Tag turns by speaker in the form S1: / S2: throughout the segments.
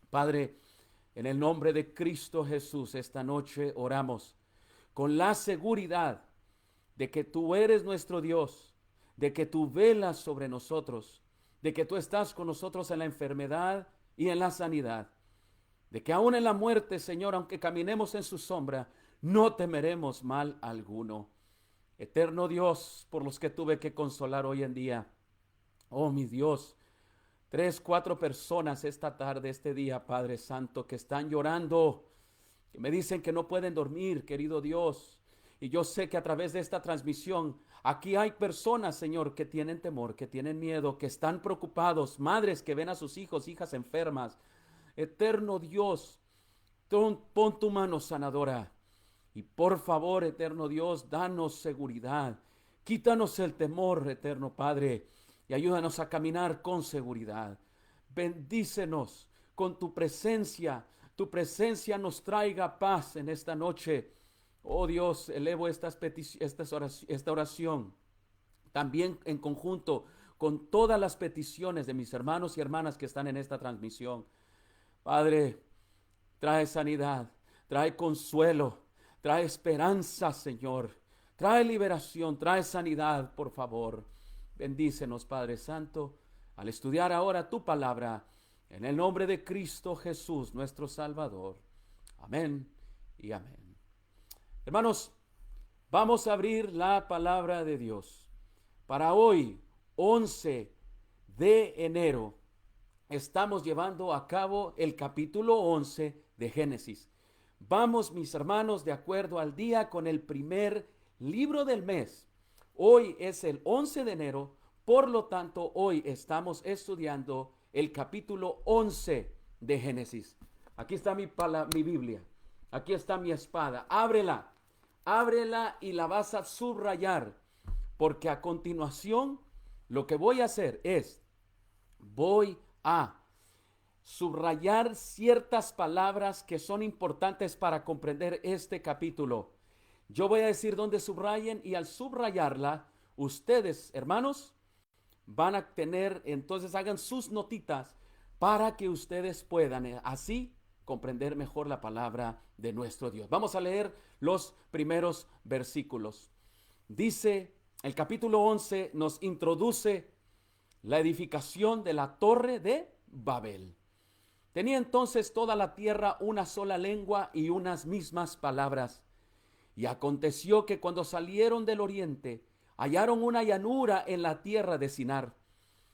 S1: Padre, en el nombre de Cristo Jesús, esta noche oramos con la seguridad de que tú eres nuestro Dios, de que tú velas sobre nosotros, de que tú estás con nosotros en la enfermedad y en la sanidad, de que aún en la muerte, Señor, aunque caminemos en su sombra, no temeremos mal alguno. Eterno Dios, por los que tuve que consolar hoy en día, oh mi Dios, tres, cuatro personas esta tarde, este día, Padre Santo, que están llorando, que me dicen que no pueden dormir, querido Dios. Y yo sé que a través de esta transmisión, aquí hay personas, Señor, que tienen temor, que tienen miedo, que están preocupados, madres que ven a sus hijos, hijas enfermas. Eterno Dios, pon tu mano sanadora. Y por favor, eterno Dios, danos seguridad. Quítanos el temor, eterno Padre, y ayúdanos a caminar con seguridad. Bendícenos con tu presencia. Tu presencia nos traiga paz en esta noche. Oh Dios, elevo esta oración también en conjunto con todas las peticiones de mis hermanos y hermanas que están en esta transmisión. Padre, trae sanidad, trae consuelo, trae esperanza, Señor. Trae liberación, trae sanidad, por favor. Bendícenos, Padre Santo, al estudiar ahora tu palabra, en el nombre de Cristo Jesús, nuestro Salvador. Amén y amén. Hermanos, vamos a abrir la palabra de Dios. Para hoy, 11 de enero, estamos llevando a cabo el capítulo 11 de Génesis. Vamos, mis hermanos, de acuerdo al día con el primer libro del mes. Hoy es el 11 de enero, por lo tanto, hoy estamos estudiando el capítulo 11 de Génesis. Aquí está mi Biblia, aquí está mi espada. Ábrela y la vas a subrayar, porque a continuación lo que voy a hacer es, voy a subrayar ciertas palabras que son importantes para comprender este capítulo. Yo voy a decir dónde subrayen y al subrayarla, ustedes, hermanos, van a tener, entonces hagan sus notitas para que ustedes puedan así comprender mejor la palabra de nuestro Dios. Vamos a leer los primeros versículos. Dice, el capítulo 11 nos introduce la edificación de la torre de Babel. Tenía entonces toda la tierra una sola lengua y unas mismas palabras. Y aconteció que cuando salieron del oriente, hallaron una llanura en la tierra de Sinar,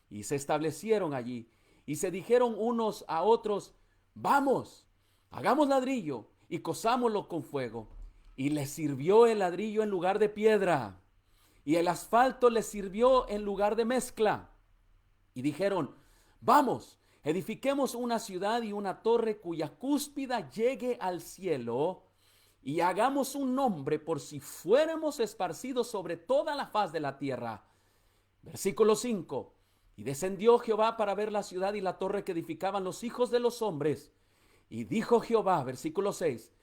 S1: y se establecieron allí, y se dijeron unos a otros, vamos, hagamos ladrillo, y cosámoslo con fuego. Y les sirvió el ladrillo en lugar de piedra, y el asfalto les sirvió en lugar de mezcla. Y dijeron, vamos, edifiquemos una ciudad y una torre cuya cúspida llegue al cielo, y hagamos un nombre por si fuéramos esparcidos sobre toda la faz de la tierra. Versículo 5. Y descendió Jehová para ver la ciudad y la torre que edificaban los hijos de los hombres. Y dijo Jehová, versículo 6,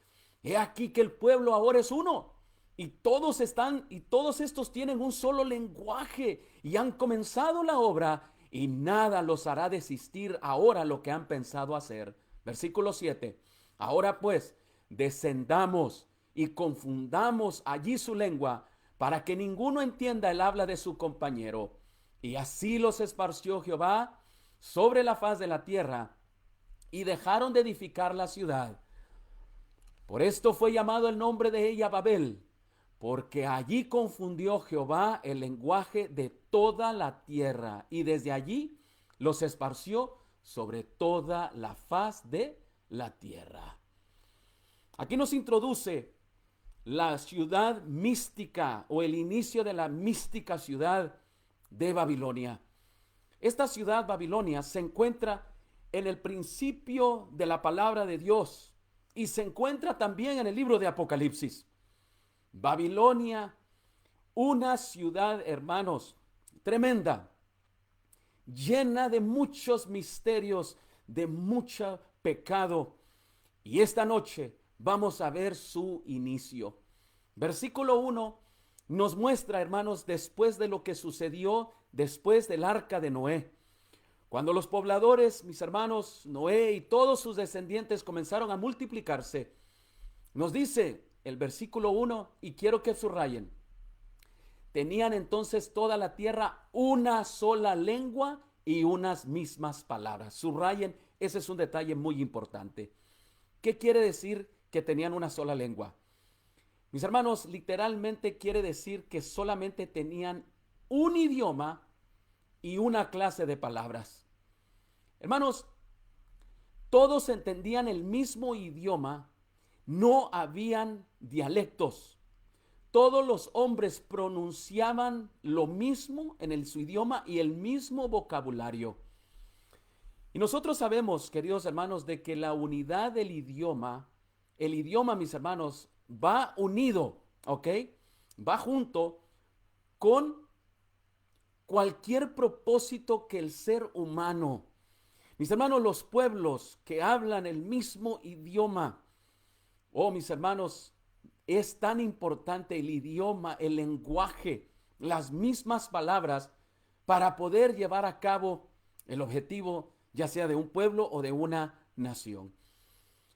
S1: he aquí que el pueblo ahora es uno, y todos estos tienen un solo lenguaje, y han comenzado la obra, y nada los hará desistir ahora lo que han pensado hacer. Versículo 7. Ahora pues, descendamos y confundamos allí su lengua, para que ninguno entienda el habla de su compañero. Y así los esparció Jehová sobre la faz de la tierra, y dejaron de edificar la ciudad. Por esto fue llamado el nombre de ella Babel, porque allí confundió Jehová el lenguaje de toda la tierra, y desde allí los esparció sobre toda la faz de la tierra. Aquí nos introduce la ciudad mística o el inicio de la mística ciudad de Babilonia. Esta ciudad Babilonia se encuentra en el principio de la palabra de Dios y se encuentra también en el libro de Apocalipsis. Babilonia, una ciudad, hermanos, tremenda, llena de muchos misterios, de mucho pecado. Y esta noche vamos a ver su inicio. Versículo 1 nos muestra, hermanos, después de lo que sucedió después del arca de Noé. Cuando los pobladores, mis hermanos, Noé y todos sus descendientes comenzaron a multiplicarse, nos dice el versículo 1, y quiero que subrayen, tenían entonces toda la tierra una sola lengua y unas mismas palabras. Subrayen, ese es un detalle muy importante. ¿Qué quiere decir que tenían una sola lengua? Mis hermanos, literalmente quiere decir que solamente tenían un idioma y una clase de palabras. Hermanos, todos entendían el mismo idioma, no habían dialectos. Todos los hombres pronunciaban lo mismo en su idioma y el mismo vocabulario. Y nosotros sabemos, queridos hermanos, de que la unidad del idioma, el idioma, mis hermanos, va unido, ¿ok? Va junto con cualquier propósito que el ser humano. Mis hermanos, los pueblos que hablan el mismo idioma, oh, mis hermanos, es tan importante el idioma, el lenguaje, las mismas palabras para poder llevar a cabo el objetivo, ya sea de un pueblo o de una nación.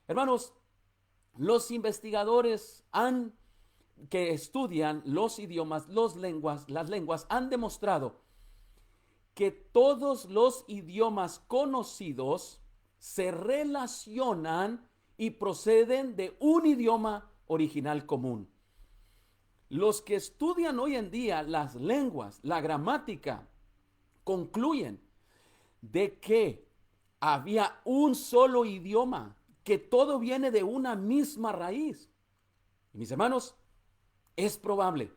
S1: Hermanos, los investigadores que estudian los idiomas, las lenguas, han demostrado que todos los idiomas conocidos se relacionan y proceden de un idioma original común. Los que estudian hoy en día las lenguas, la gramática, concluyen de que había un solo idioma, que todo viene de una misma raíz. Y mis hermanos, es probable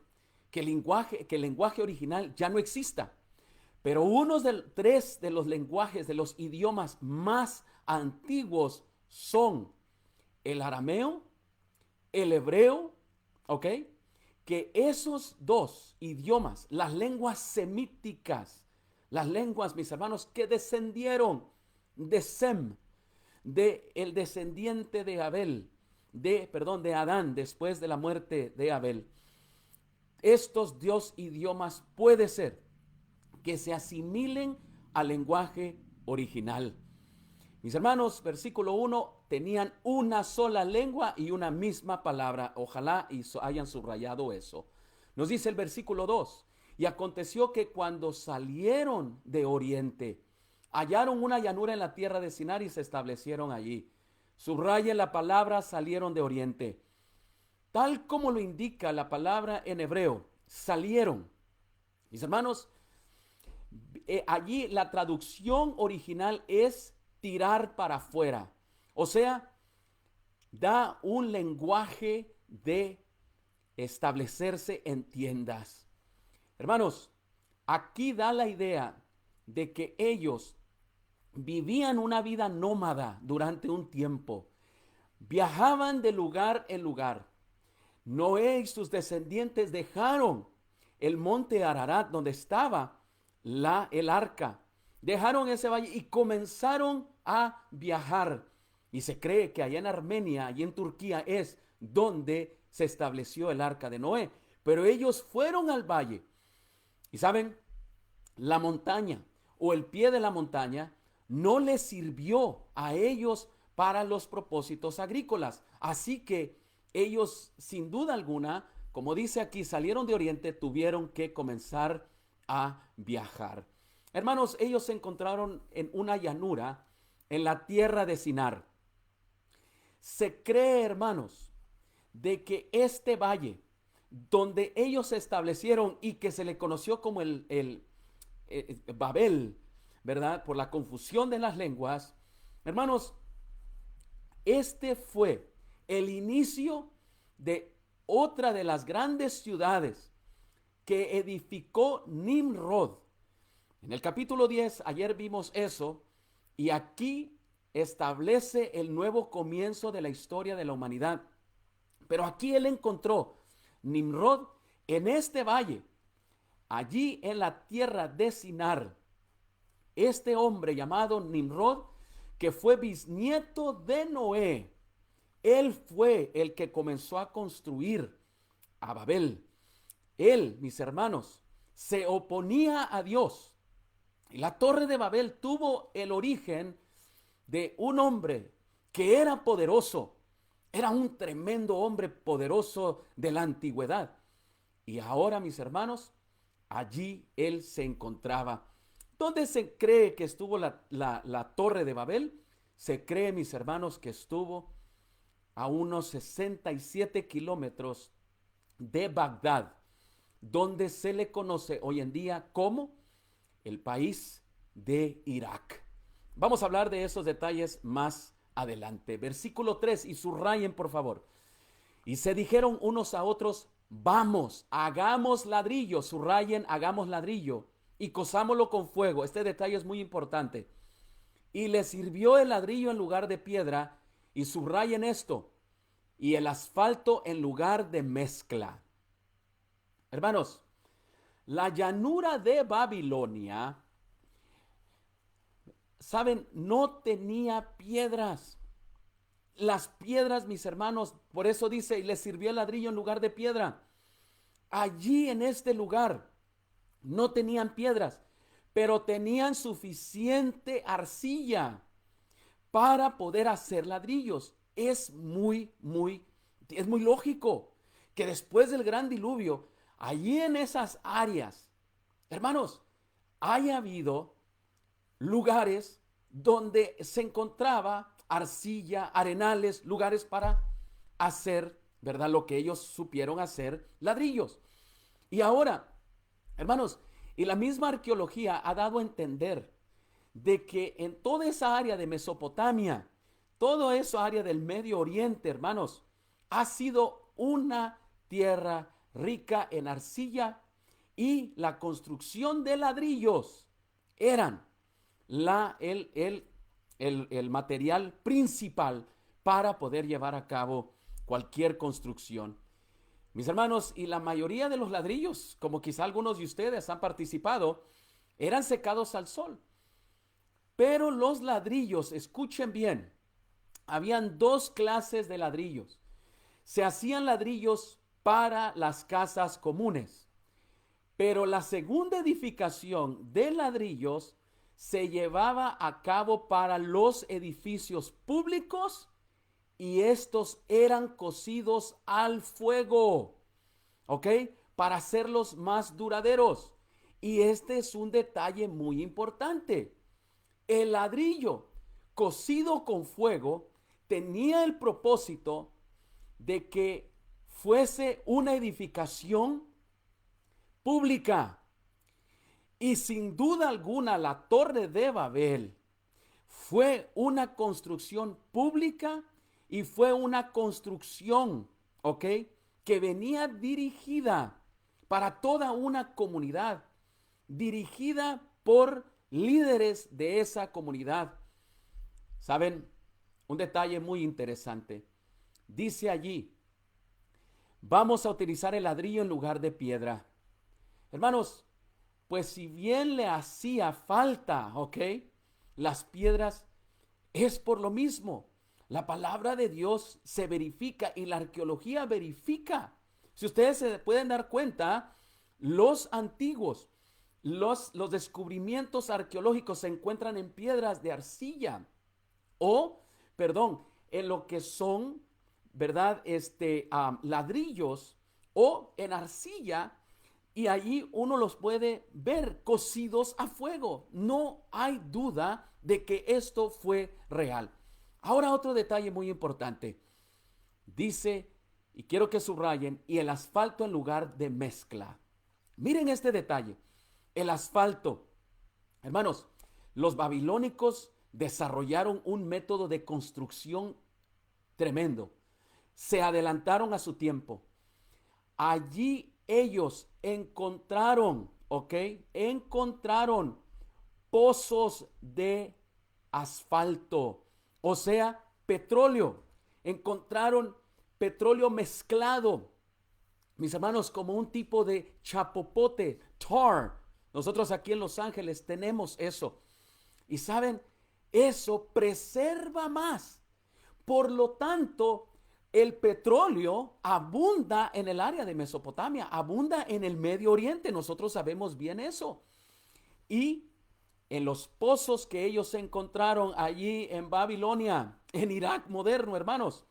S1: que el lenguaje original ya no exista, pero uno de tres de los lenguajes, de los idiomas más antiguos son el arameo, el hebreo, ¿ok? Que esos dos idiomas, las lenguas semíticas, las lenguas, mis hermanos, que descendieron de Sem, de el descendiente de Abel, de Adán, después de la muerte de Abel. Estos dos idiomas puede ser que se asimilen al lenguaje original. Mis hermanos, versículo 1, tenían una sola lengua y una misma palabra. Ojalá hayan subrayado eso. Nos dice el versículo 2, y aconteció que cuando salieron de oriente, hallaron una llanura en la tierra de Sinar y se establecieron allí. Subrayen la palabra salieron de oriente. Tal como lo indica la palabra en hebreo, salieron. Mis hermanos, allí la traducción original es tirar para afuera. O sea, da un lenguaje de establecerse en tiendas. Hermanos, aquí da la idea de que ellos vivían una vida nómada durante un tiempo. Viajaban de lugar en lugar. Noé y sus descendientes dejaron el monte Ararat donde estaba el arca. Dejaron ese valle y comenzaron a viajar. Y se cree que allá en Armenia y en Turquía es donde se estableció el arca de Noé. Pero ellos fueron al valle. Y saben, la montaña o el pie de la montaña no les sirvió a ellos para los propósitos agrícolas. Así que ellos, sin duda alguna, como dice aquí, salieron de oriente, tuvieron que comenzar a viajar. Hermanos, ellos se encontraron en una llanura en la tierra de Sinar. Se cree, hermanos, de que este valle donde ellos se establecieron y que se le conoció como el Babel, ¿verdad? Por la confusión de las lenguas. Hermanos, este fue el inicio de otra de las grandes ciudades que edificó Nimrod. En el capítulo 10, ayer vimos eso, y aquí establece el nuevo comienzo de la historia de la humanidad. Pero aquí él encontró Nimrod en este valle, allí en la tierra de Sinar. Este hombre llamado Nimrod, que fue bisnieto de Noé, él fue el que comenzó a construir a Babel. Él, mis hermanos, se oponía a Dios. Y la Torre de Babel tuvo el origen de un hombre que era poderoso, era un tremendo hombre poderoso de la antigüedad. Y ahora, mis hermanos, allí él se encontraba. ¿Dónde se cree que estuvo la Torre de Babel? Se cree, mis hermanos, que estuvo a unos 67 kilómetros de Bagdad, donde se le conoce hoy en día como el país de Irak. Vamos a hablar de esos detalles más adelante. Versículo 3, y subrayen por favor. Y se dijeron unos a otros, vamos, hagamos ladrillo, subrayen, hagamos ladrillo y cosámoslo con fuego. Este detalle es muy importante. Y le sirvió el ladrillo en lugar de piedra, y subrayen esto, y el asfalto en lugar de mezcla. Hermanos, la llanura de Babilonia, saben, no tenía piedras. Las piedras, mis hermanos, por eso dice, y le sirvió el ladrillo en lugar de piedra. Allí en este lugar no tenían piedras, pero tenían suficiente arcilla para poder hacer ladrillos. Es muy lógico que después del gran diluvio, allí en esas áreas, hermanos, haya habido lugares donde se encontraba arcilla, arenales, lugares para hacer, ¿verdad? Lo que ellos supieron hacer, ladrillos. Y ahora, hermanos, y la misma arqueología ha dado a entender de que en toda esa área de Mesopotamia, toda esa área del Medio Oriente, hermanos, ha sido una tierra rica en arcilla, y la construcción de ladrillos eran el material principal para poder llevar a cabo cualquier construcción. Mis hermanos, y la mayoría de los ladrillos, como quizá algunos de ustedes han participado, eran secados al sol. Pero los ladrillos, escuchen bien, habían dos clases de ladrillos. Se hacían ladrillos para las casas comunes, pero la segunda edificación de ladrillos se llevaba a cabo para los edificios públicos, y estos eran cocidos al fuego, ¿ok? Para hacerlos más duraderos. Y este es un detalle muy importante. El ladrillo cocido con fuego tenía el propósito de que fuese una edificación pública. Y sin duda alguna, la Torre de Babel fue una construcción pública, y fue una construcción, ¿ok?, que venía dirigida para toda una comunidad, dirigida por líderes de esa comunidad. ¿Saben? Un detalle muy interesante. Dice allí, vamos a utilizar el ladrillo en lugar de piedra. Hermanos, pues si bien le hacía falta, ¿ok?, las piedras, es por lo mismo. La palabra de Dios se verifica y la arqueología verifica. Si ustedes se pueden dar cuenta, los antiguos, los descubrimientos arqueológicos se encuentran en piedras de arcilla, o, perdón, en lo que son, ¿verdad? Ladrillos, o en arcilla, y allí uno los puede ver cocidos a fuego. No hay duda de que esto fue real. Ahora otro detalle muy importante. Dice, y quiero que subrayen, y el asfalto en lugar de mezcla. Miren este detalle. El asfalto. Hermanos, los babilónicos desarrollaron un método de construcción tremendo. Se adelantaron a su tiempo. Allí ellos encontraron, ¿ok?, encontraron pozos de asfalto, o sea, petróleo. Encontraron petróleo mezclado, mis hermanos, como un tipo de chapopote, tar. Nosotros aquí en Los Ángeles tenemos eso. Y saben, eso preserva más. Por lo tanto, el petróleo abunda en el área de Mesopotamia, abunda en el Medio Oriente. Nosotros sabemos bien eso. Y en los pozos que ellos encontraron allí en Babilonia, en Irak moderno, hermanos.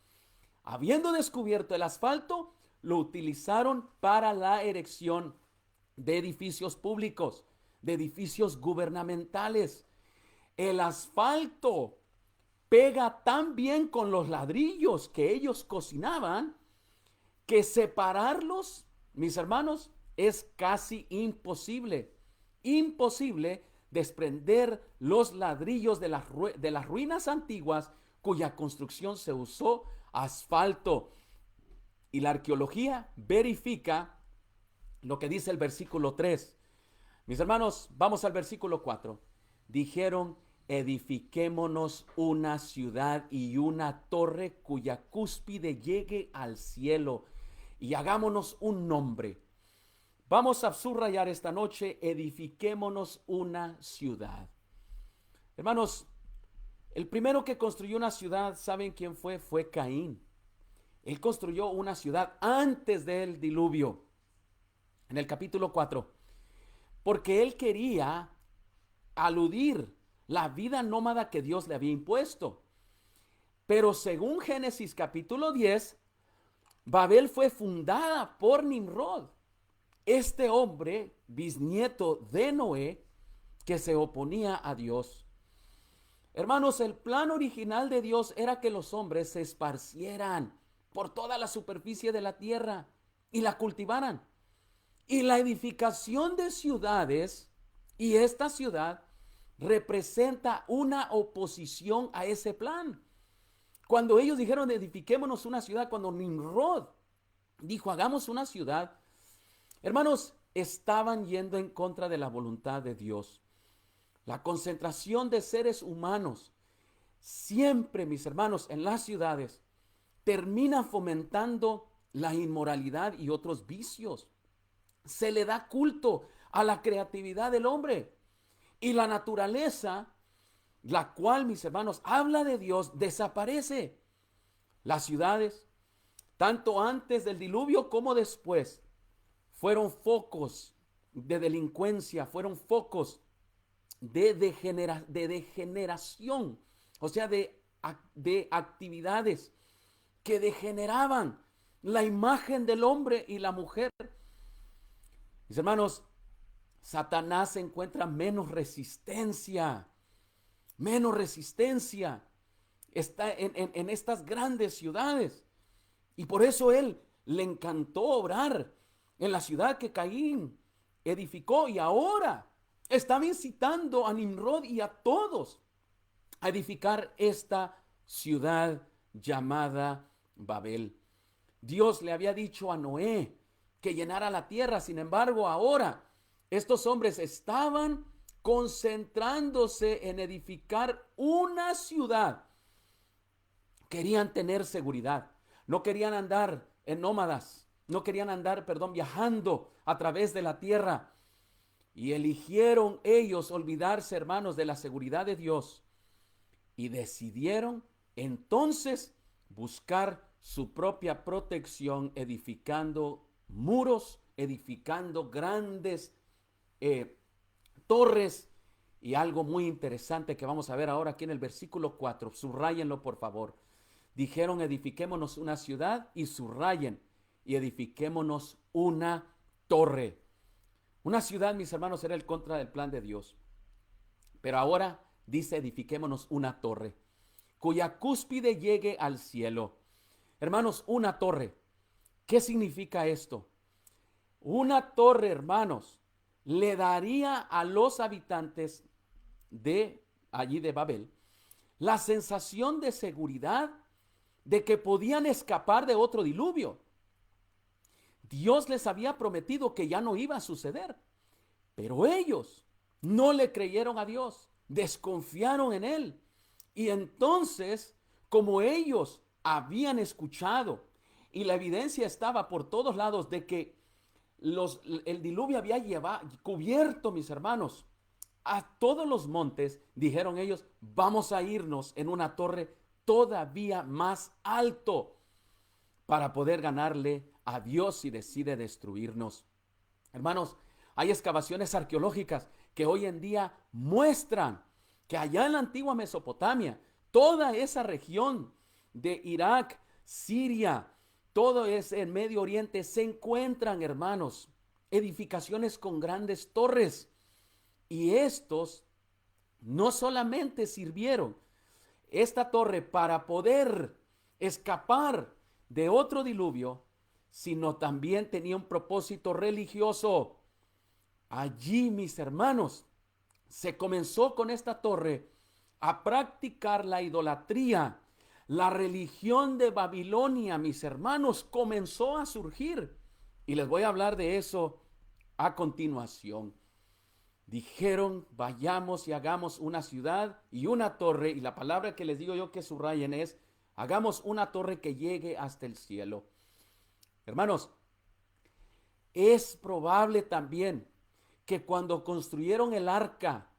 S1: Habiendo descubierto el asfalto, lo utilizaron para la erección de edificios públicos, de edificios gubernamentales. El asfalto pega tan bien con los ladrillos que ellos cocinaban que separarlos, mis hermanos, es casi imposible. Imposible desprender los ladrillos de las ruinas antiguas cuya construcción se usó asfalto. Y la arqueología verifica lo que dice el versículo 3. Mis hermanos, vamos al versículo 4. Dijeron: edifiquémonos una ciudad y una torre cuya cúspide llegue al cielo, y hagámonos un nombre. Vamos a subrayar esta noche: edifiquémonos una ciudad. Hermanos, el primero que construyó una ciudad, ¿saben quién fue? Fue Caín. Él construyó una ciudad antes del diluvio, en el capítulo 4, porque él quería aludir la vida nómada que Dios le había impuesto. Pero según Génesis capítulo 10, Babel fue fundada por Nimrod, este hombre bisnieto de Noé, que se oponía a Dios. Hermanos, el plan original de Dios era que los hombres se esparcieran por toda la superficie de la tierra y la cultivaran. Y la edificación de ciudades, y esta ciudad representa una oposición a ese plan. Cuando ellos dijeron: edifiquémonos una ciudad, cuando Nimrod dijo: hagamos una ciudad, hermanos, estaban yendo en contra de la voluntad de Dios. La concentración de seres humanos siempre, mis hermanos, en las ciudades termina fomentando la inmoralidad y otros vicios. Se le da culto a la creatividad del hombre, y la naturaleza, la cual, mis hermanos, habla de Dios, desaparece. Las ciudades, tanto antes del diluvio como después, fueron focos de delincuencia, fueron focos de degeneración, o sea, de actividades que degeneraban la imagen del hombre y la mujer. Mis hermanos, Satanás encuentra menos resistencia está en estas grandes ciudades, y por eso él le encantó obrar en la ciudad que Caín edificó, y ahora estaba incitando a Nimrod y a todos a edificar esta ciudad llamada Babel. Dios le había dicho a Noé que llenara la tierra. Sin embargo, ahora estos hombres estaban concentrándose en edificar una ciudad. Querían tener seguridad. No querían andar en nómadas. No querían andar, viajando a través de la tierra. Y eligieron ellos olvidarse, hermanos, de la seguridad de Dios. Y decidieron entonces buscar su propia protección, edificando muros, edificando grandes torres. Y algo muy interesante que vamos a ver ahora aquí en el versículo 4, subrayenlo por favor. Dijeron: edifiquémonos una ciudad, y subrayen: y edifiquémonos una torre. Una ciudad, mis hermanos, era el contra del plan de Dios. Pero ahora dice: edifiquémonos una torre, cuya cúspide llegue al cielo. Hermanos, una torre. ¿Qué significa esto? Una torre, hermanos, le daría a los habitantes de allí de Babel la sensación de seguridad, de que podían escapar de otro diluvio. Dios les había prometido que ya no iba a suceder, pero ellos no le creyeron a Dios, desconfiaron en él. Y entonces, como ellos habían escuchado y la evidencia estaba por todos lados de que el diluvio había cubierto, mis hermanos, a todos los montes, dijeron ellos: vamos a irnos en una torre todavía más alto para poder ganarle a Dios si decide destruirnos. Hermanos, hay excavaciones arqueológicas que hoy en día muestran que allá en la antigua Mesopotamia, toda esa región de Irak, Siria, todo ese Medio Oriente, se encuentran, hermanos, edificaciones con grandes torres. Y estos no solamente sirvieron esta torre para poder escapar de otro diluvio, sino también tenía un propósito religioso. Allí, mis hermanos, se comenzó con esta torre a practicar la idolatría. La religión de Babilonia, mis hermanos, comenzó a surgir. Y les voy a hablar de eso a continuación. Dijeron, vayamos y hagamos una ciudad y una torre. Y la palabra que les digo yo que subrayen es, hagamos una torre que llegue hasta el cielo. Hermanos, es probable también que cuando construyeron el arca,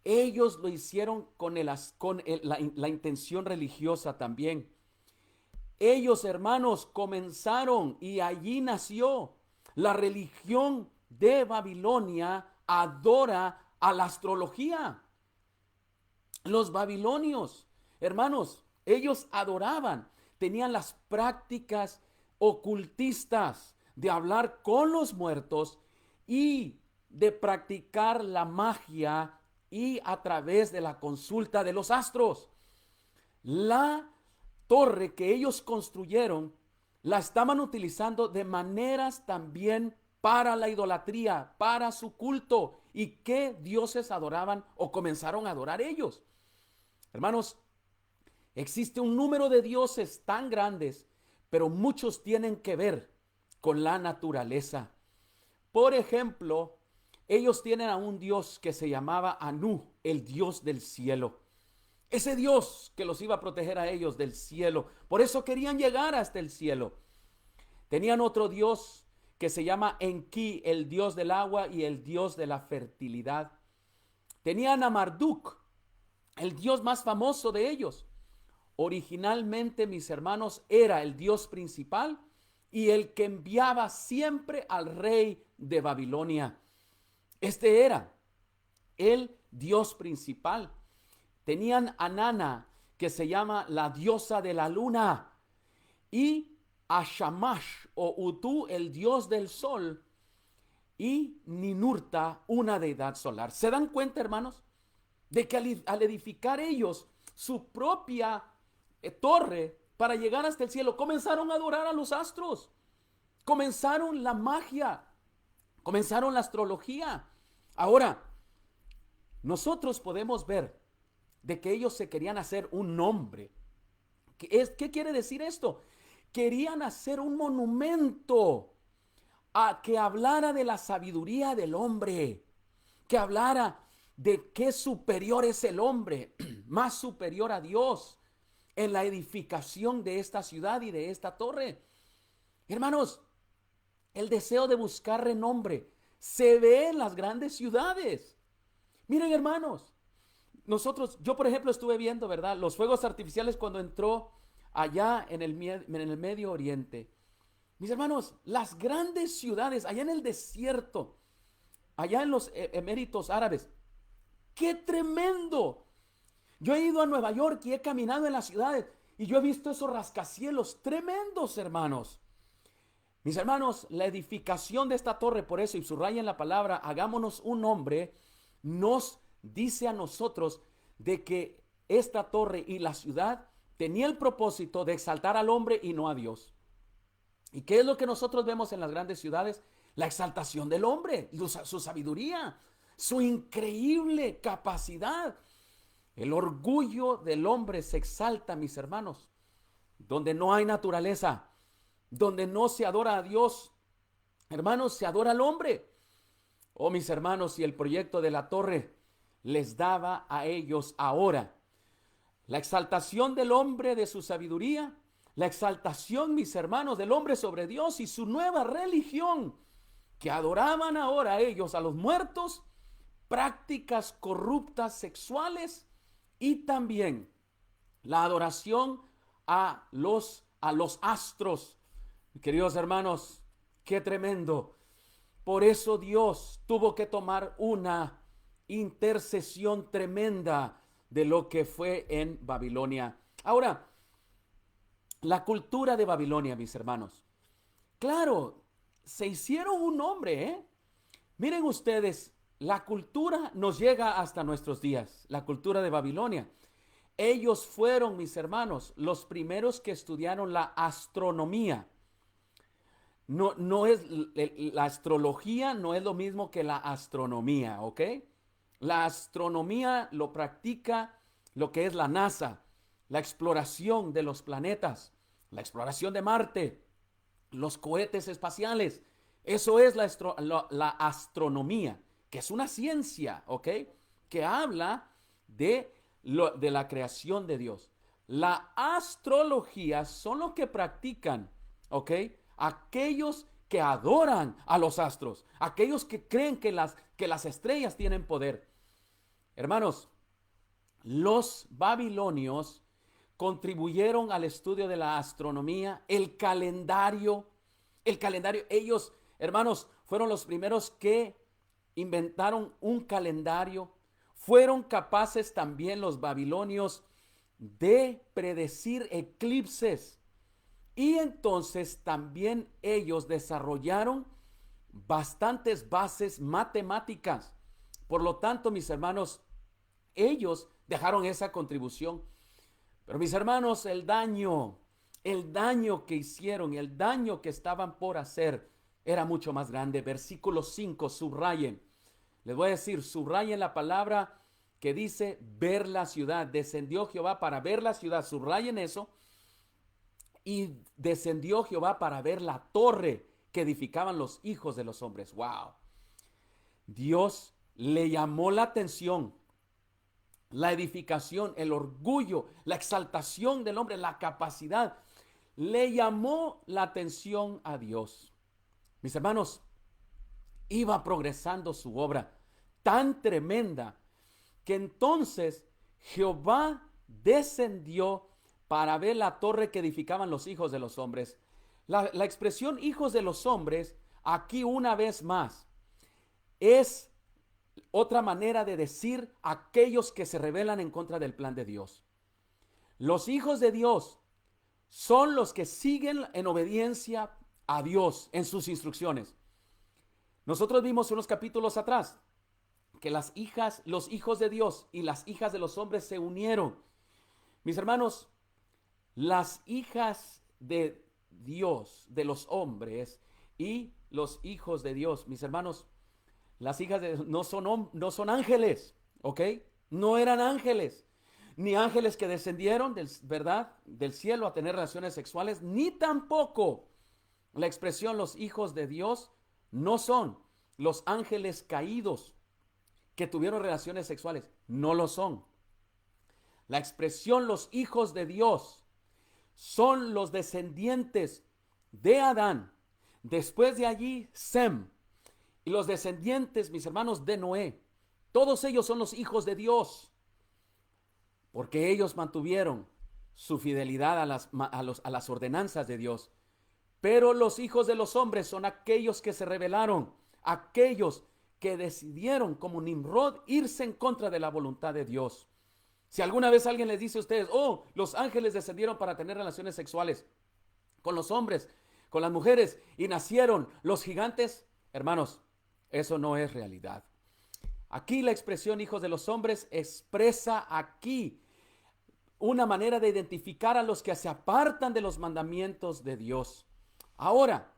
S1: ellos lo hicieron con la intención religiosa también. Ellos, hermanos, comenzaron y allí nació la religión de Babilonia. Adora a la astrología. Los babilonios, hermanos, ellos adoraban, tenían las prácticas ocultistas de hablar con los muertos y de practicar la magia y a través de la consulta de los astros. La torre que ellos construyeron la estaban utilizando de maneras también para la idolatría, para su culto. ¿Y qué dioses adoraban o comenzaron a adorar ellos? Hermanos, existe un número de dioses tan grandes, pero muchos tienen que ver con la naturaleza. Por ejemplo, ellos tienen a un dios que se llamaba Anu, el dios del cielo. Ese dios que los iba a proteger a ellos del cielo. Por eso querían llegar hasta el cielo. Tenían otro dios que se llama Enki, el dios del agua y el dios de la fertilidad. Tenían a Marduk, el dios más famoso de ellos. Originalmente, mis hermanos, era el dios principal y el que enviaba siempre al rey de Babilonia. Este era el dios principal. Tenían a Nana, que se llama la diosa de la luna, y a Shamash o Utu, el dios del sol, y Ninurta, una deidad solar. ¿Se dan cuenta, hermanos? De que al edificar ellos su propia torre para llegar hasta el cielo, comenzaron a adorar a los astros, comenzaron la magia, comenzaron la astrología. Ahora, nosotros podemos ver de que ellos se querían hacer un nombre. ¿Qué quiere decir esto? Querían hacer un monumento que hablara de la sabiduría del hombre, que hablara de qué superior es el hombre, más superior a Dios, en la edificación de esta ciudad y de esta torre. Hermanos, el deseo de buscar renombre se ve en las grandes ciudades. Miren, hermanos, yo por ejemplo estuve viendo, ¿verdad?, los fuegos artificiales cuando entró allá en el Medio Oriente. Mis hermanos, las grandes ciudades, allá en el desierto, allá en los Emiratos Árabes, ¡qué tremendo! Yo he ido a Nueva York y he caminado en las ciudades y yo he visto esos rascacielos tremendos, hermanos. Mis hermanos, la edificación de esta torre, por eso, y subrayen la palabra, hagámonos un nombre, nos dice a nosotros de que esta torre y la ciudad tenía el propósito de exaltar al hombre y no a Dios. ¿Y qué es lo que nosotros vemos en las grandes ciudades? La exaltación del hombre, su sabiduría, su increíble capacidad. El orgullo del hombre se exalta, mis hermanos, donde no hay naturaleza, donde no se adora a Dios. Hermanos, se adora al hombre. Oh, mis hermanos, si el proyecto de la torre les daba a ellos ahora la exaltación del hombre de su sabiduría, la exaltación, mis hermanos, del hombre sobre Dios y su nueva religión, que adoraban ahora ellos a los muertos, prácticas corruptas sexuales y también la adoración a los astros. Queridos hermanos, qué tremendo. Por eso Dios tuvo que tomar una intercesión tremenda de lo que fue en Babilonia. Ahora, la cultura de Babilonia, mis hermanos. Claro, se hicieron un nombre, ¿eh? Miren ustedes, la cultura nos llega hasta nuestros días, la cultura de Babilonia. Ellos fueron, mis hermanos, los primeros que estudiaron la astronomía. No es, la astrología no es lo mismo que la astronomía, ¿ok? La astronomía lo practica lo que es la NASA, la exploración de los planetas, la exploración de Marte, los cohetes espaciales. Eso es la astronomía, que es una ciencia, ¿ok? Que habla de la creación de Dios. La astrología son los que practican, ¿ok? Aquellos que adoran a los astros, aquellos que creen que las estrellas tienen poder. Hermanos, los babilonios contribuyeron al estudio de la astronomía, el calendario. Ellos, hermanos, fueron los primeros que inventaron un calendario. Fueron capaces también los babilonios de predecir eclipses. Y entonces también ellos desarrollaron bastantes bases matemáticas. Por lo tanto, mis hermanos, ellos dejaron esa contribución. Pero mis hermanos, el daño que hicieron, el daño que estaban por hacer era mucho más grande. Versículo 5, subrayen. Les voy a decir, subrayen la palabra que dice ver la ciudad. Descendió Jehová para ver la ciudad. Subrayen eso. Y descendió Jehová para ver la torre que edificaban los hijos de los hombres. ¡Wow! Dios le llamó la atención, la edificación, el orgullo, la exaltación del hombre, la capacidad. Le llamó la atención a Dios. Mis hermanos, iba progresando su obra tan tremenda que entonces Jehová descendió para ver la torre que edificaban los hijos de los hombres. La expresión hijos de los hombres, aquí una vez más, es otra manera de decir aquellos que se rebelan en contra del plan de Dios. Los hijos de Dios son los que siguen en obediencia a Dios en sus instrucciones. Nosotros vimos unos capítulos atrás que los hijos de Dios y las hijas de los hombres se unieron. Mis hermanos, las hijas de Dios, de los hombres y los hijos de Dios, mis hermanos, las hijas de Dios no son ángeles, ¿ok? No eran ángeles, ni ángeles que descendieron, ¿verdad? Del cielo a tener relaciones sexuales, ni tampoco la expresión los hijos de Dios no son los ángeles caídos que tuvieron relaciones sexuales, no lo son. La expresión los hijos de Dios son los descendientes de Adán, después de allí Sem, y los descendientes, mis hermanos, de Noé. Todos ellos son los hijos de Dios, porque ellos mantuvieron su fidelidad a las ordenanzas de Dios. Pero los hijos de los hombres son aquellos que se rebelaron, aquellos que decidieron, como Nimrod, irse en contra de la voluntad de Dios. Si alguna vez alguien les dice a ustedes, oh, los ángeles descendieron para tener relaciones sexuales con los hombres, con las mujeres, y nacieron los gigantes, hermanos, eso no es realidad. Aquí la expresión hijos de los hombres expresa aquí una manera de identificar a los que se apartan de los mandamientos de Dios. Ahora,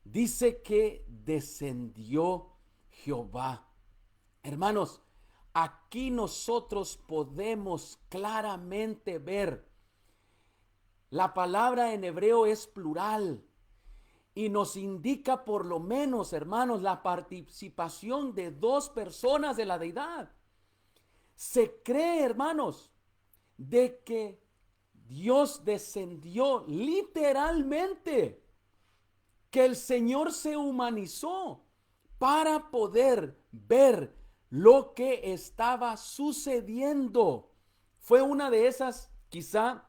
S1: dice que descendió Jehová. Hermanos, aquí nosotros podemos claramente ver, la palabra en hebreo es plural y nos indica por lo menos, hermanos, la participación de dos personas de la deidad. Se cree, hermanos, de que Dios descendió literalmente, que el Señor se humanizó para poder ver lo que estaba sucediendo. Fue una de esas, quizá,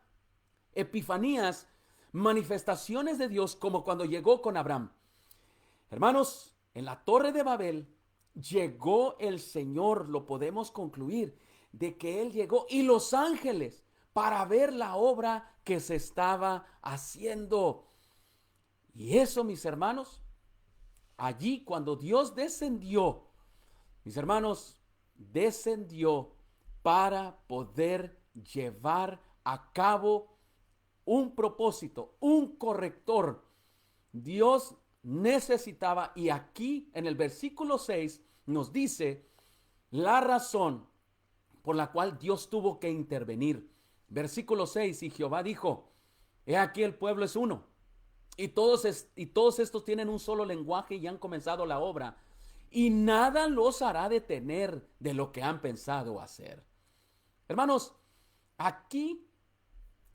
S1: epifanías, manifestaciones de Dios, como cuando llegó con Abraham. Hermanos, en la Torre de Babel, llegó el Señor, lo podemos concluir, de que Él llegó y los ángeles para ver la obra que se estaba haciendo. Y eso, mis hermanos, allí cuando Dios descendió, mis hermanos, descendió para poder llevar a cabo un propósito, un corrector. Dios necesitaba, y aquí en el versículo 6 nos dice la razón por la cual Dios tuvo que intervenir. Versículo 6, y Jehová dijo, he aquí el pueblo es uno, y todos estos tienen un solo lenguaje y han comenzado la obra, y nada los hará detener de lo que han pensado hacer. Hermanos, aquí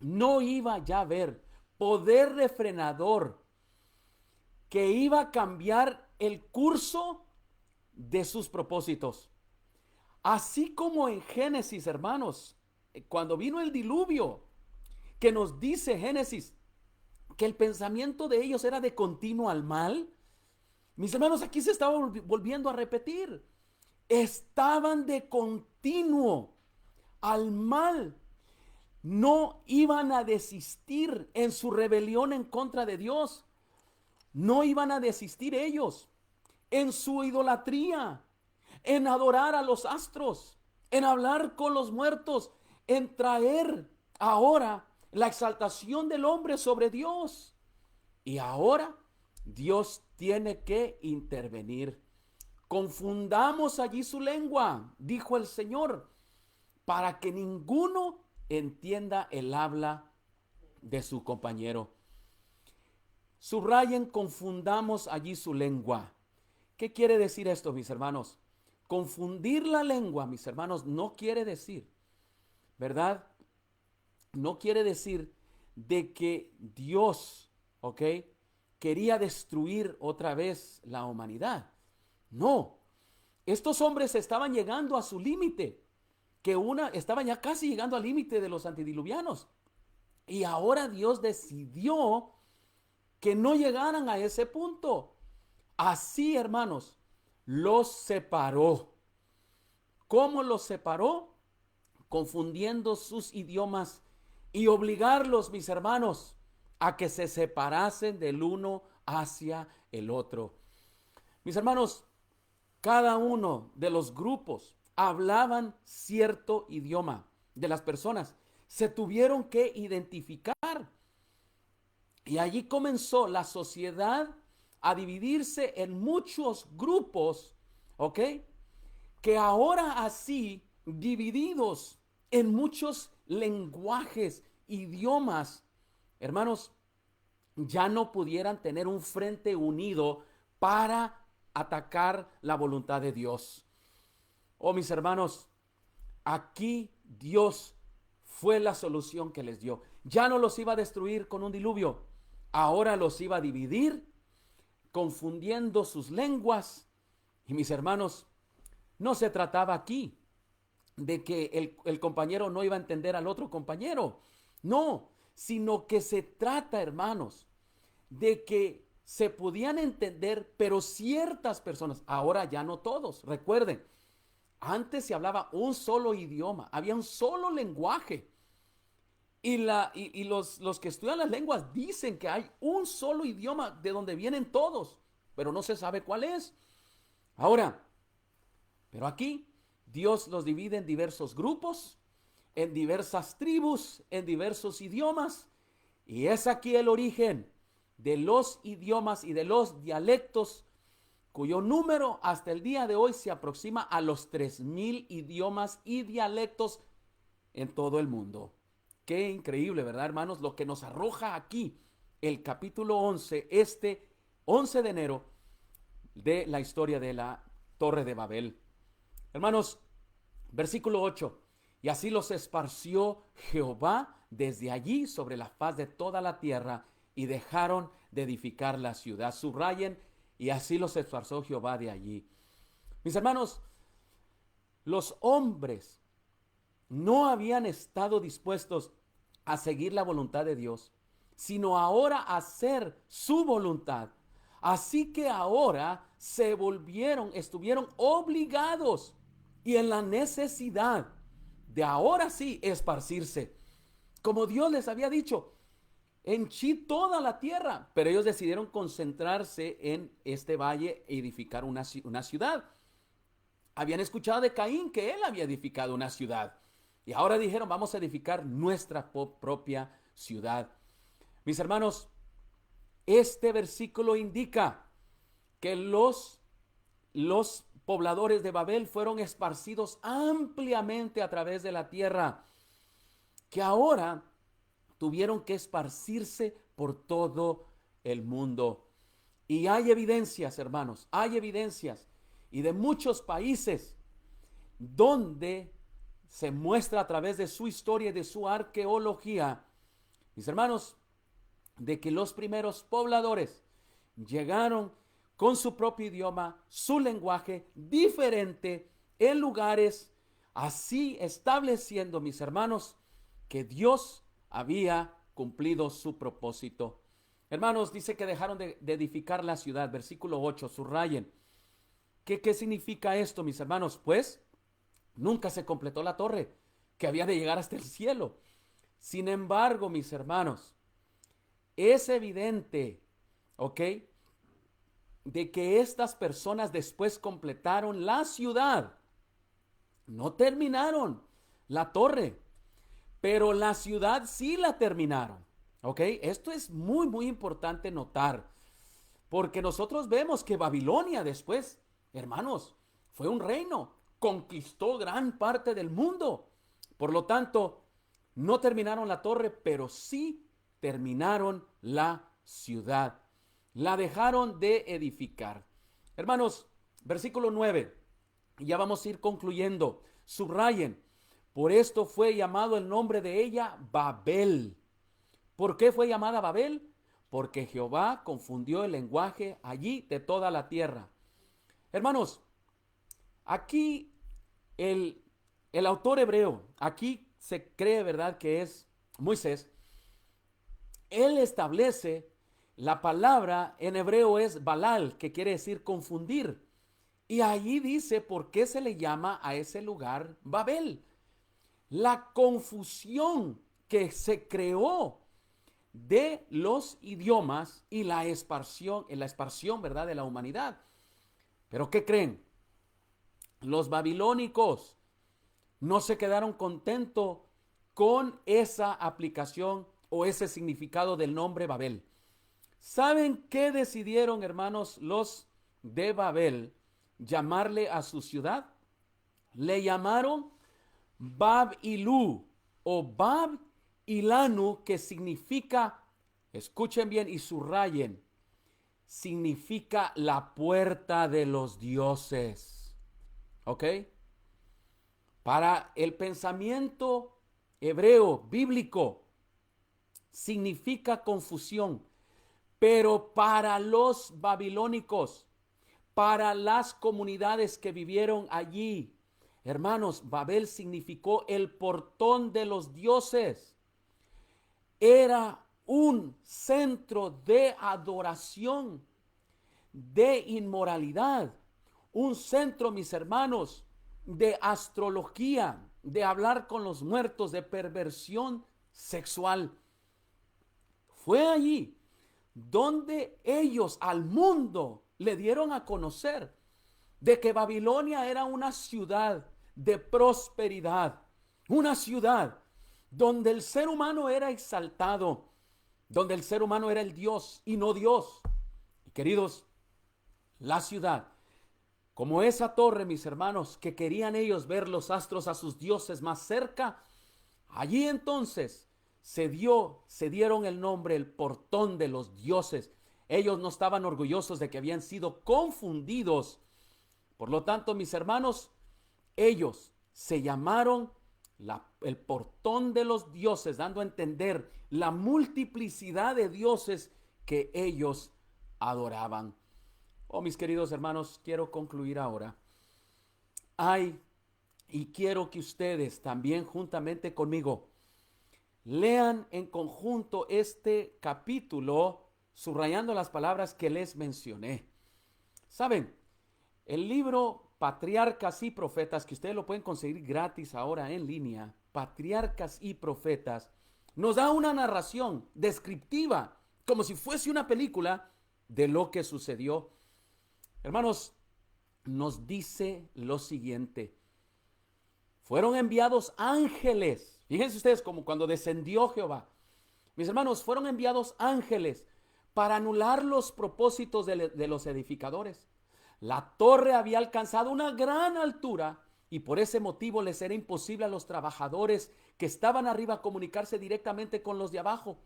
S1: no iba ya a haber poder refrenador que iba a cambiar el curso de sus propósitos. Así como en Génesis, hermanos, cuando vino el diluvio, que nos dice Génesis que el pensamiento de ellos era de continuo al mal, mis hermanos, aquí se estaba volviendo a repetir. Estaban de continuo al mal. No iban a desistir en su rebelión en contra de Dios. No iban a desistir ellos en su idolatría, en adorar a los astros, en hablar con los muertos, en traer ahora la exaltación del hombre sobre Dios. Y ahora Dios tiene que intervenir. Confundamos allí su lengua, dijo el Señor, para que ninguno entienda el habla de su compañero. Subrayen, confundamos allí su lengua. ¿Qué quiere decir esto, mis hermanos? Confundir la lengua, mis hermanos, no quiere decir, ¿verdad? No quiere decir de que Dios, ¿ok?, quería destruir otra vez la humanidad. No, estos hombres estaban llegando a su límite, estaban ya casi llegando al límite de los antediluvianos. Y ahora Dios decidió que no llegaran a ese punto. Así, hermanos, los separó. ¿Cómo los separó? Confundiendo sus idiomas y obligarlos, mis hermanos, a que se separasen del uno hacia el otro. Mis hermanos, cada uno de los grupos hablaban cierto idioma de las personas. Se tuvieron que identificar. Y allí comenzó la sociedad a dividirse en muchos grupos, ¿ok?, que ahora así, divididos en muchos lenguajes, idiomas, hermanos, ya no pudieran tener un frente unido para atacar la voluntad de Dios. Oh, mis hermanos, aquí Dios fue la solución que les dio. Ya no los iba a destruir con un diluvio, ahora los iba a dividir, confundiendo sus lenguas. Y mis hermanos, no se trataba aquí de que el compañero no iba a entender al otro compañero. No, sino que se trata, hermanos, de que se podían entender, pero ciertas personas, ahora ya no todos. Recuerden, antes se hablaba un solo idioma, había un solo lenguaje. Y los que estudian las lenguas dicen que hay un solo idioma de donde vienen todos, pero no se sabe cuál es. Ahora, pero aquí Dios los divide en diversos grupos, en diversas tribus, en diversos idiomas. Y es aquí el origen de los idiomas y de los dialectos, cuyo número hasta el día de hoy se aproxima a los 3,000 idiomas y dialectos en todo el mundo. Qué increíble, ¿verdad, hermanos? Lo que nos arroja aquí el capítulo 11, este 11 de enero de la historia de la Torre de Babel. Hermanos, versículo 8. Y así los esparció Jehová desde allí sobre la faz de toda la tierra y dejaron de edificar la ciudad. Subrayen, y así los esparció Jehová de allí. Mis hermanos, los hombres no habían estado dispuestos a seguir la voluntad de Dios, sino ahora a hacer su voluntad, Así que ahora estuvieron obligados y en la necesidad de ahora sí esparcirse. Como Dios les había dicho, henchí toda la tierra, pero ellos decidieron concentrarse en este valle e edificar una ciudad. Habían escuchado de Caín que él había edificado una ciudad. Y ahora dijeron, vamos a edificar nuestra propia ciudad. Mis hermanos, este versículo indica que los pobladores de Babel fueron esparcidos ampliamente a través de la tierra, que ahora tuvieron que esparcirse por todo el mundo. Y hay evidencias, hermanos, hay evidencias, y de muchos países donde se muestra a través de su historia y de su arqueología, mis hermanos, de que los primeros pobladores llegaron con su propio idioma, su lenguaje diferente, en lugares así estableciendo, mis hermanos, que Dios había cumplido su propósito. Hermanos, dice que dejaron de edificar la ciudad. Versículo 8, subrayen. ¿Qué significa esto, mis hermanos? Pues nunca se completó la torre, que había de llegar hasta el cielo. Sin embargo, mis hermanos, es evidente, ¿ok?, de que estas personas después completaron la ciudad. No terminaron la torre, pero la ciudad sí la terminaron. ¿Ok? Esto es muy, muy importante notar, porque nosotros vemos que Babilonia después, hermanos, fue un reino, conquistó gran parte del mundo. Por lo tanto, no terminaron la torre, pero sí terminaron la ciudad. La dejaron de edificar. Hermanos, versículo 9. Ya vamos a ir concluyendo. Subrayen. Por esto fue llamado el nombre de ella Babel. ¿Por qué fue llamada Babel? Porque Jehová confundió el lenguaje allí de toda la tierra. Hermanos, aquí el autor hebreo, aquí se cree, ¿verdad?, que es Moisés. Él establece, la palabra en hebreo es balal, que quiere decir confundir. Y allí dice por qué se le llama a ese lugar Babel. La confusión que se creó de los idiomas y la esparción, ¿verdad?, de la humanidad. Pero ¿qué creen? Los babilónicos no se quedaron contentos con esa aplicación o ese significado del nombre Babel. ¿Saben qué decidieron, hermanos, los de Babel llamarle a su ciudad? Le llamaron Bab-Ilú o Bab-Ilanu, que significa, escuchen bien y subrayen, significa la puerta de los dioses. ¿Ok? Para el pensamiento hebreo, bíblico, significa confusión. Pero para los babilónicos, para las comunidades que vivieron allí, hermanos, Babel significó el portón de los dioses. Era un centro de adoración, de inmoralidad, un centro, mis hermanos, de astrología, de hablar con los muertos, de perversión sexual. Fue allí donde ellos al mundo le dieron a conocer de que Babilonia era una ciudad de prosperidad, una ciudad donde el ser humano era exaltado, donde el ser humano era el Dios y no Dios. Y queridos, la ciudad, como esa torre, mis hermanos, que querían ellos ver los astros a sus dioses más cerca, allí entonces se dieron el nombre, el portón de los dioses. Ellos no estaban orgullosos de que habían sido confundidos. Por lo tanto, mis hermanos, ellos se llamaron el portón de los dioses, dando a entender la multiplicidad de dioses que ellos adoraban. Oh, mis queridos hermanos, quiero concluir ahora. Y quiero que ustedes también juntamente conmigo lean en conjunto este capítulo subrayando las palabras que les mencioné. Saben, el libro Patriarcas y Profetas, que ustedes lo pueden conseguir gratis ahora en línea, Patriarcas y Profetas, nos da una narración descriptiva, como si fuese una película, de lo que sucedió. Hermanos, nos dice lo siguiente: fueron enviados ángeles. Fíjense ustedes, como cuando descendió Jehová. Mis hermanos, fueron enviados ángeles para anular los propósitos de los edificadores. La torre había alcanzado una gran altura y por ese motivo les era imposible a los trabajadores que estaban arriba comunicarse directamente con los de abajo.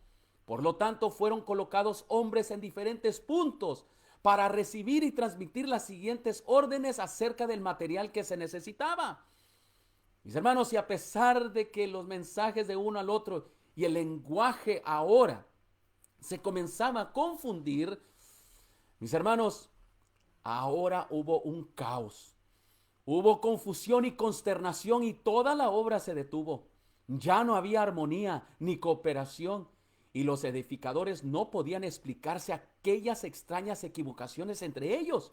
S1: Por lo tanto, fueron colocados hombres en diferentes puntos para recibir y transmitir las siguientes órdenes acerca del material que se necesitaba. Mis hermanos, y a pesar de que los mensajes de uno al otro y el lenguaje ahora se comenzaba a confundir, mis hermanos, ahora hubo un caos. Hubo confusión y consternación y toda la obra se detuvo. Ya no había armonía ni cooperación y los edificadores no podían explicarse aquellas extrañas equivocaciones entre ellos.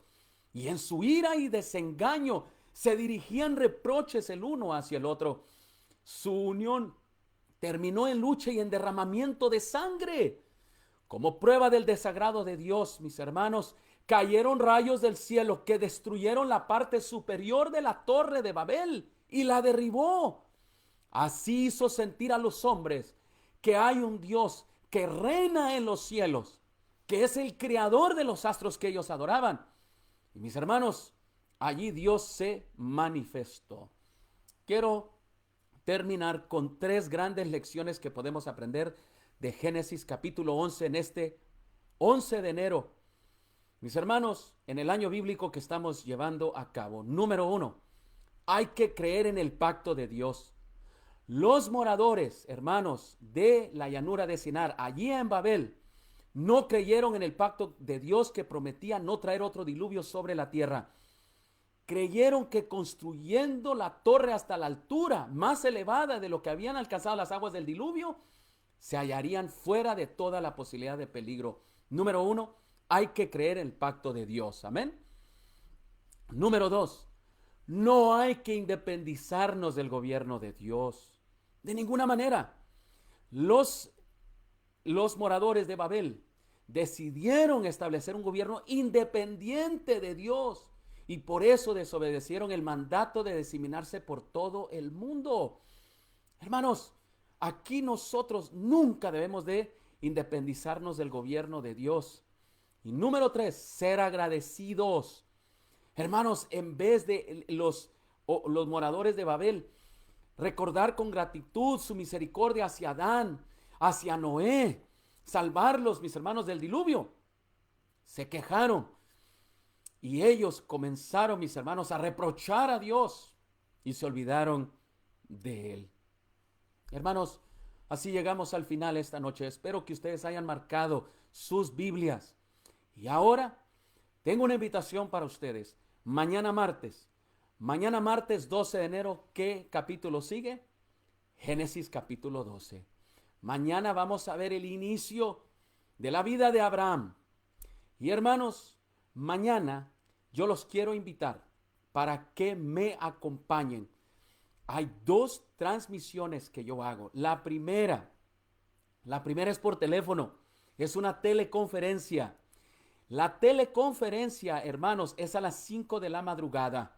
S1: Y en su ira y desengaño se dirigían reproches el uno hacia el otro. Su unión terminó en lucha y en derramamiento de sangre. Como prueba del desagrado de Dios, mis hermanos, cayeron rayos del cielo que destruyeron la parte superior de la torre de Babel y la derribó. Así hizo sentir a los hombres que hay un Dios que reina en los cielos, que es el creador de los astros que ellos adoraban. Y mis hermanos, allí Dios se manifestó. Quiero terminar con 3 grandes lecciones que podemos aprender de Génesis capítulo 11 en este 11 de enero. Mis hermanos, en el año bíblico que estamos llevando a cabo. Número 1, hay que creer en el pacto de Dios. Los moradores, hermanos, de la llanura de Sinar, allí en Babel, no creyeron en el pacto de Dios que prometía no traer otro diluvio sobre la tierra. Creyeron que construyendo la torre hasta la altura más elevada de lo que habían alcanzado las aguas del diluvio, se hallarían fuera de toda la posibilidad de peligro. Número 1, hay que creer en el pacto de Dios. Amén. Número 2, no hay que independizarnos del gobierno de Dios. De ninguna manera. Los moradores de Babel decidieron establecer un gobierno independiente de Dios y por eso desobedecieron el mandato de diseminarse por todo el mundo. Hermanos, aquí nosotros nunca debemos de independizarnos del gobierno de Dios. Y número 3, ser agradecidos. Hermanos, en vez de los moradores de Babel, recordar con gratitud su misericordia hacia Adán, hacia Noé, salvarlos, mis hermanos, del diluvio. Se quejaron y ellos comenzaron, mis hermanos, a reprochar a Dios y se olvidaron de Él. Hermanos, así llegamos al final esta noche. Espero que ustedes hayan marcado sus Biblias. Y ahora tengo una invitación para ustedes. Mañana martes 12 de enero, ¿qué capítulo sigue? Génesis capítulo 12. Mañana vamos a ver el inicio de la vida de Abraham. Y hermanos, mañana yo los quiero invitar para que me acompañen. Hay 2 transmisiones que yo hago. La primera es por teléfono. Es una teleconferencia. La teleconferencia, hermanos, es a las 5 de la madrugada.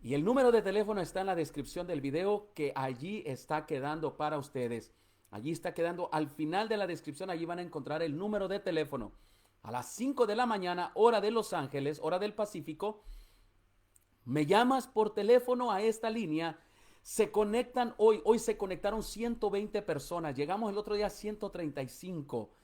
S1: Y el número de teléfono está en la descripción del video que allí está quedando para ustedes. Allí está quedando al final de la descripción. Allí van a encontrar el número de teléfono. A las 5 de la mañana, hora de Los Ángeles, hora del Pacífico. Me llamas por teléfono a esta línea. Se conectan hoy se conectaron 120 personas. Llegamos el otro día a 135.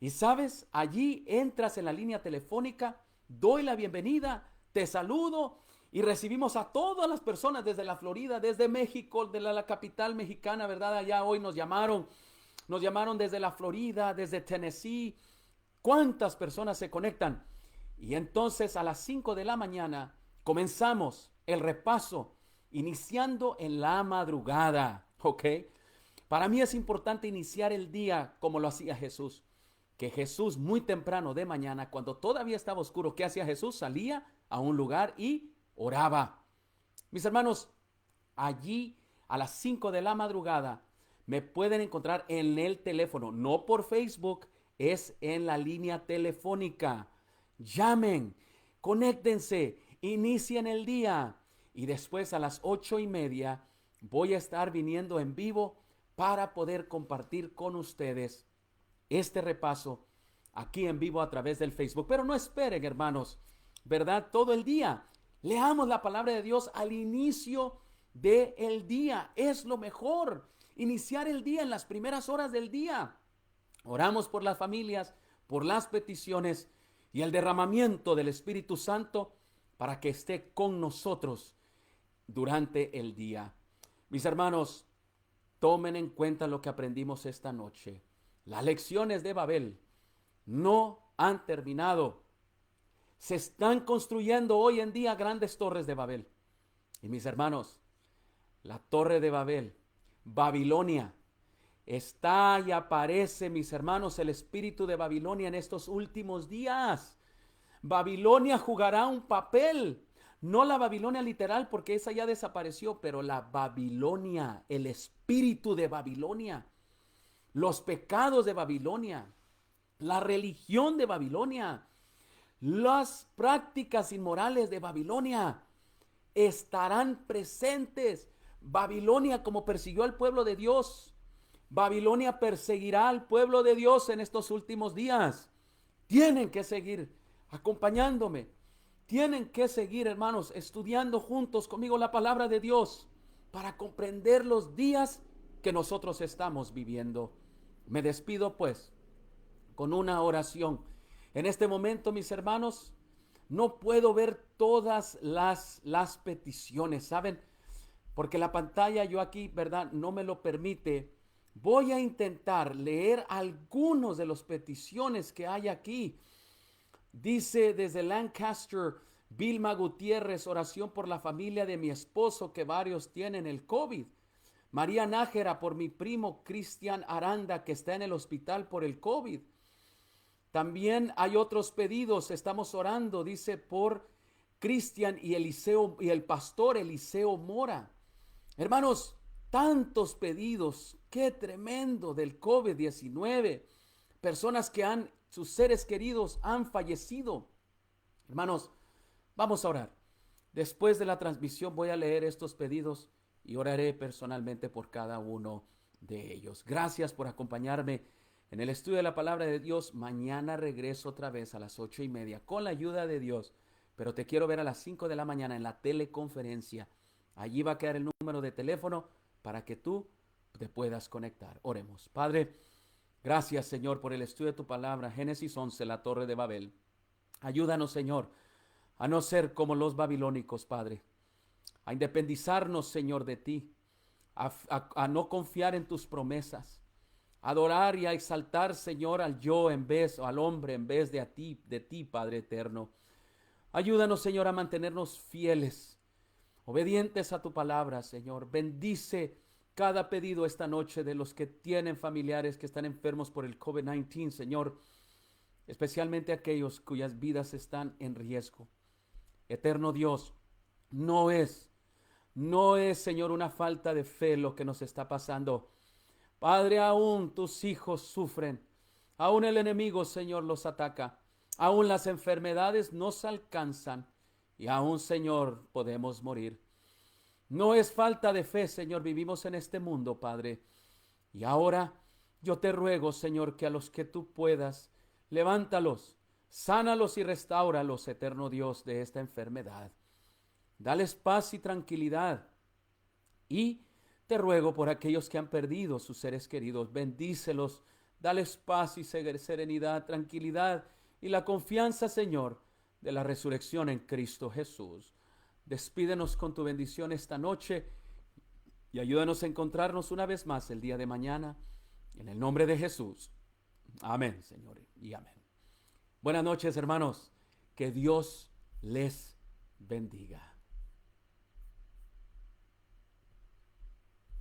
S1: Y sabes, allí entras en la línea telefónica, doy la bienvenida, te saludo y recibimos a todas las personas desde la Florida, desde México, de la capital mexicana, ¿verdad? Allá hoy nos llamaron desde la Florida, desde Tennessee. ¿Cuántas personas se conectan? Y entonces a las 5 de la mañana comenzamos el repaso, iniciando en la madrugada, ¿ok? Para mí es importante iniciar el día como lo hacía Jesús. que Jesús muy temprano de mañana, cuando todavía estaba oscuro, ¿qué hacía Jesús? Salía a un lugar y oraba. Mis hermanos, allí a las 5 de la madrugada me pueden encontrar en el teléfono, no por Facebook, es en la línea telefónica. Llamen, conéctense, inicien el día y después a las 8:30 voy a estar viniendo en vivo para poder compartir con ustedes este repaso aquí en vivo a través del Facebook. Pero no esperen, hermanos, ¿verdad? Todo el día. Leamos la palabra de Dios al inicio del día. Es lo mejor. Iniciar el día en las primeras horas del día. Oramos por las familias, por las peticiones y el derramamiento del Espíritu Santo para que esté con nosotros durante el día. Mis hermanos, tomen en cuenta lo que aprendimos esta noche. Las lecciones de Babel no han terminado. Se están construyendo hoy en día grandes torres de Babel. Y mis hermanos, la torre de Babel, Babilonia, está y aparece, mis hermanos, el espíritu de Babilonia en estos últimos días. Babilonia jugará un papel. No la Babilonia literal, porque esa ya desapareció, pero la Babilonia, el espíritu de Babilonia, los pecados de Babilonia, la religión de Babilonia, las prácticas inmorales de Babilonia estarán presentes. Babilonia, como persiguió al pueblo de Dios, Babilonia perseguirá al pueblo de Dios en estos últimos días. Tienen que seguir acompañándome. Tienen que seguir, hermanos, estudiando juntos conmigo la palabra de Dios para comprender los días que nosotros estamos viviendo. Me despido pues con una oración. En este momento, mis hermanos, no puedo ver todas las peticiones, ¿saben? Porque la pantalla yo aquí, ¿verdad? No me lo permite. Voy a intentar leer algunos de las peticiones que hay aquí. Dice desde Lancaster, Vilma Gutiérrez, oración por la familia de mi esposo que varios tienen el COVID. María Nájera, por mi primo Cristian Aranda que está en el hospital por el COVID. También hay otros pedidos, estamos orando, dice, por Cristian y Eliseo y el pastor Eliseo Mora. Hermanos, tantos pedidos, qué tremendo del COVID-19. Personas que sus seres queridos han fallecido. Hermanos, vamos a orar. Después de la transmisión voy a leer estos pedidos y oraré personalmente por cada uno de ellos. Gracias por acompañarme en el estudio de la palabra de Dios. Mañana regreso otra vez a las 8:30 con la ayuda de Dios. Pero te quiero ver a las 5 de la mañana en la teleconferencia. Allí va a quedar el número de teléfono para que tú te puedas conectar. Oremos. Padre, gracias, Señor, por el estudio de tu palabra. Génesis 11, la torre de Babel. Ayúdanos, Señor, a no ser como los babilónicos, Padre. A independizarnos, Señor, de ti. A no confiar en tus promesas. A adorar y a exaltar, Señor, al yo en vez, o al hombre en vez de ti, Padre eterno. Ayúdanos, Señor, a mantenernos fieles, obedientes a tu palabra, Señor. Bendice cada pedido esta noche de los que tienen familiares que están enfermos por el COVID-19, Señor, especialmente aquellos cuyas vidas están en riesgo. Eterno Dios, no es, Señor, una falta de fe lo que nos está pasando. Padre, aún tus hijos sufren, aún el enemigo, Señor, los ataca, aún las enfermedades nos alcanzan y aún, Señor, podemos morir. No es falta de fe, Señor, vivimos en este mundo, Padre. Y ahora yo te ruego, Señor, que a los que tú puedas, levántalos, sánalos y restáuralos, eterno Dios, de esta enfermedad. Dales paz y tranquilidad. Y te ruego por aquellos que han perdido sus seres queridos, bendícelos, dales paz y serenidad, tranquilidad y la confianza, Señor, de la resurrección en Cristo Jesús. Despídenos con tu bendición esta noche y ayúdanos a encontrarnos una vez más el día de mañana, en el nombre de Jesús. Amén, Señor, y amén. Buenas noches, hermanos. Que Dios les bendiga.